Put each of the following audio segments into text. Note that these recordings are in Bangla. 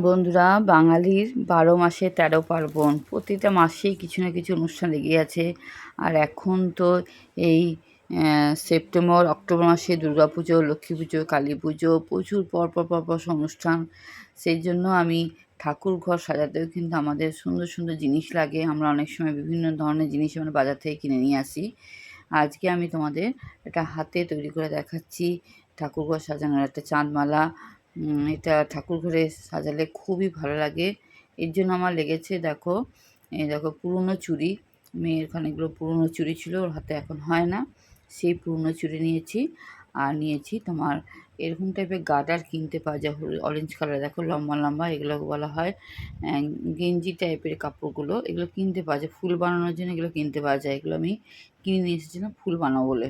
বন্ধুরা, বাঙালির ১২ মাসে ১৩ পার্বণ। প্রতিটা মাসেই কিছু না কিছু অনুষ্ঠান লেগেই আছে। আর এখন তো এই সেপ্টেম্বর অক্টোবর মাসে দুর্গাপুজো, লক্ষ্মী পুজো, কালী পুজো, প্রচুর পরপর অনুষ্ঠান। সেই জন্য আমি ঠাকুর ঘর সাজাতেও কিন্তু আমাদের সুন্দর সুন্দর জিনিস লাগে। আমরা অনেক সময় বিভিন্ন ধরনের জিনিস আমরা বাজার থেকে কিনে নিয়ে আসি। আজকে আমি তোমাদের এটা হাতে তৈরি করে দেখাচ্ছি ঠাকুর ঘর সাজানোর একটা চাঁদমালা। এটা ঠাকুর ঘরে সাজালে খুবই ভালো লাগে। এর জন্য আমার লেগেছে দেখো, এই দেখো পুরনো চুড়ি। মেয়ের খানিকগুলো পুরনো চুড়ি ছিল, ওর হাতে এখন হয় না। সেই পুরনো চুড়ি নিয়েছি। আর নিয়েছি তোমার এরকম টাইপের গার্ডার কিনতে পাওয়া যায়, অরেঞ্জ কালার, দেখো লম্বা লম্বা, এগুলো বলা হয় গেঞ্জি টাইপের কাপড়গুলো। এগুলো কিনতে পাওয়া যায় ফুল বানানোর জন্য, এগুলো কিনতে পাওয়া যায়। এগুলো আমি কিনে নিয়ে এসেছিলাম ফুল বানাবো বলে।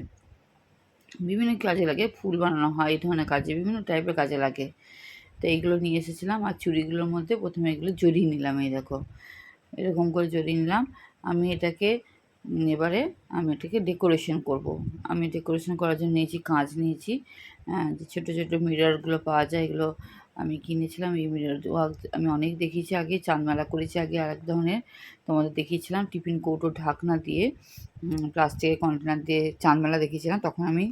বিভিন্ন কাজে লাগে, ফুল বানানো হয়, এই ধরনের কাজে বিভিন্ন টাইপের কাজে লাগে। তো এইগুলো নিয়ে এসেছিলাম। আর চুড়িগুলোর মধ্যে প্রথমে এগুলো জড়িয়ে নিলাম, এই দেখো এরকম করে জড়িয়ে নিলাম। আমি এটাকে এবারে আমি এটাকে ডেকোরেশন করব। আমি ডেকোরেশন করার জন্য নিয়েছি কাঁচ, নিয়েছি যে ছোটো ছোটো মিররগুলো পাওয়া যায়, এগুলো আমি কিনেছিলাম। এই মিরর আমি অনেক দেখিয়েছি আগে, চাঁদমেলা করেছি আগে আরেক ধরনের, তোমাদের দেখিয়েছিলাম টিফিন কৌটো ঢাকনা দিয়ে, প্লাস্টিকের কন্টেনার দিয়ে চাঁদমেলা দেখিয়েছিলাম। তখন আমি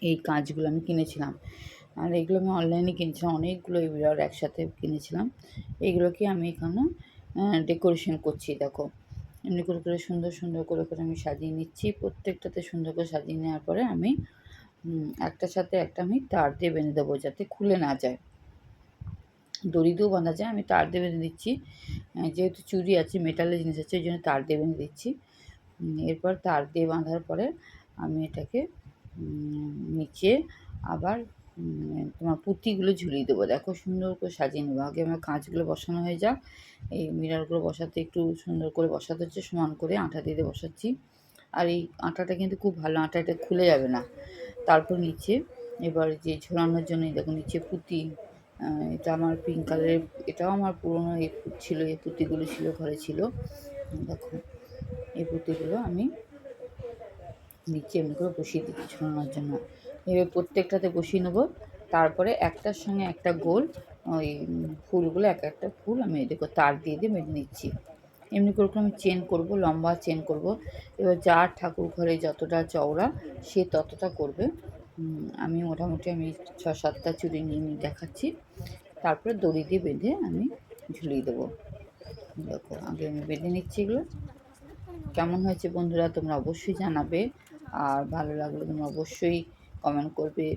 এই কাঁচগুলো আমি কিনেছিলাম। আর এগুলো আমি অনলাইনে কিনেছিলাম, অনেকগুলো মিরর একসাথে কিনেছিলাম। এইগুলোকে আমি এখানে ডেকোরেশন করছি। দেখো এমনি করে করে সুন্দর সুন্দর করে করে আমি সাজিয়ে নিচ্ছি। প্রত্যেকটাতে সুন্দর করে সাজিয়ে নেওয়ার পরে আমি একটার সাথে একটা আমি তার দিয়ে বেঁধে দেবো, যাতে খুলে না যায়। দড়ি দিয়েও বাঁধা যায়, আমি তার দিয়ে বেঁধে দিচ্ছি। যেহেতু চুড়ি আছে, মেটালের জিনিস আছে, ওই জন্য তার দিয়ে বেঁধে দিচ্ছি। এরপর তার দিয়ে বাঁধার পরে আমি এটাকে নিচে আবার তোমার পুঁতিগুলো ঝুলিয়ে দেবো। দেখো সুন্দর করে সাজিয়ে নেবো। আগে আমার কাঁচগুলো বসানো হয়ে যাক। এই মিররগুলো বসাতে একটু সুন্দর করে বসাতে হচ্ছে, সমান করে আঠা দিয়ে বসাচ্ছি। আর এই আটাটা কিন্তু খুব ভালো আটা, এটা খুলে যাবে না। তারপর নিচে এবার যে ঝোলানোর জন্য দেখো নিচে পুঁতি, এটা আমার পিঙ্ক কালারের, এটাও আমার পুরোনো এই ছিল, এই পুঁতিগুলো ছিল ঘরে ছিল। দেখো এই পুঁতিগুলো আমি নিচে এমনি করে বসিয়ে দিচ্ছি ঝোলানোর জন্য। এবার প্রত্যেকটাতে বসিয়ে নেবো। তারপরে একটার সঙ্গে একটা গোল ওই ফুলগুলো, এক একটা ফুল আমি দেখো তার দিয়ে দিয়ে বেঁধে নিচ্ছি। এমনি করে আমি চেন করব, লম্বা চেন করব। এবার যার ঠাকুর ঘরে যতটা চওড়া সে ততটা করবে। আমি মোটামুটি আমি ৬-৭টা চুড়ি নিয়ে দেখাচ্ছি। তারপরে দড়ি দিয়ে বেঁধে আমি ঝুলিয়ে দেবো। দেখো আগে আমি বেঁধে নিচ্ছি। এগুলো কেমন হয়েছে বন্ধুরা তোমরা অবশ্যই জানাবে। আর ভালো লাগলে তোমরা অবশ্যই কমেন্ট করবে।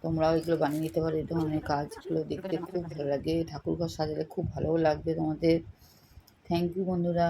তোমরাও এগুলো বানিয়ে নিতে পারো। এই ধরনের কাজগুলো দেখতে খুব ভালো লাগে, ঠাকুর ঘর সাজালে খুব ভালোও লাগবে তোমাদের। থ্যাংক ইউ বন্ধুরা।